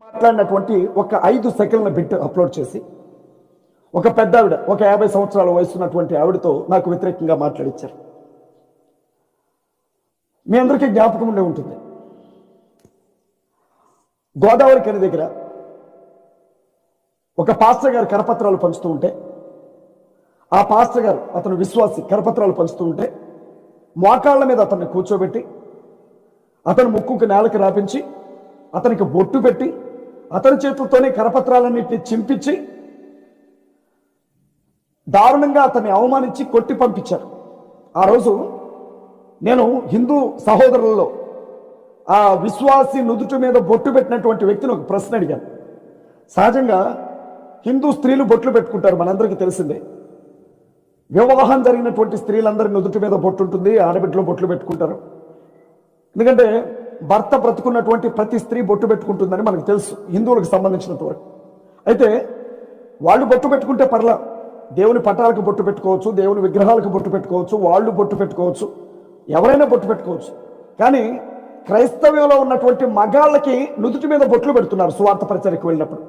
మాట్లాడినటువంటి ఒక 5 సెకండ్ల బిట్ అప్లోడ్ చేసి ఒక పెద్ద ఆవిడ, ఒక 50 సంవత్సరాల వయసున్నటువంటి ఆవిడతో నాకు వ్యతిరేకంగా మాట్లాడించారు. మీ అందరికీ జ్ఞాపకం ఉండే ఉంటుంది, గోదావరి కని దగ్గర ఒక పాస్టర్ గారు కరపత్రాలు పంచుతూ ఉంటే, ఆ పాస్టర్ గారు అతను విశ్వాసి కరపత్రాలు పంచుతూ ఉంటే మోకాళ్ళ మీద అతన్ని కూర్చోబెట్టి అతను ముక్కుకు నేలకు రాపించి అతనికి బొట్టు పెట్టి అతని చేతులతోనే కరపత్రాలన్నింటినీ చింపించి దారుణంగా అతన్ని అవమానించి కొట్టి పంపించారు. ఆ రోజు నేను హిందూ సహోదరులలో ఆ విశ్వాసి నుదుటి మీద బొట్టు పెట్టినటువంటి వ్యక్తిని ఒక ప్రశ్న అడిగాను. సహజంగా హిందూ స్త్రీలు బొట్లు పెట్టుకుంటారు, మనందరికీ తెలిసిందే. వివాహం జరిగినటువంటి స్త్రీలందరి నుదుటి మీద బొట్టు ఉంటుంది, ఆడబిడ్డలో బొట్లు పెట్టుకుంటారు. ఎందుకంటే భర్త బ్రతుకున్నటువంటి ప్రతి స్త్రీ బొట్టు పెట్టుకుంటుందని మనకు తెలుసు, హిందువులకు సంబంధించినంత వరకు. అయితే వాళ్ళు బొట్టు పెట్టుకుంటే పర్లా, దేవుని పటాలకు బొట్టు పెట్టుకోవచ్చు, దేవుని విగ్రహాలకు బొట్టు పెట్టుకోవచ్చు, వాళ్ళు బొట్టు పెట్టుకోవచ్చు, ఎవరైనా బొట్టు పెట్టుకోవచ్చు. కానీ క్రైస్తవ్యంలో ఉన్నటువంటి మగాళ్ళకి నుదుటి మీద బొట్లు పెడుతున్నారు సువార్త పరిచర్యకు వెళ్ళినప్పుడు.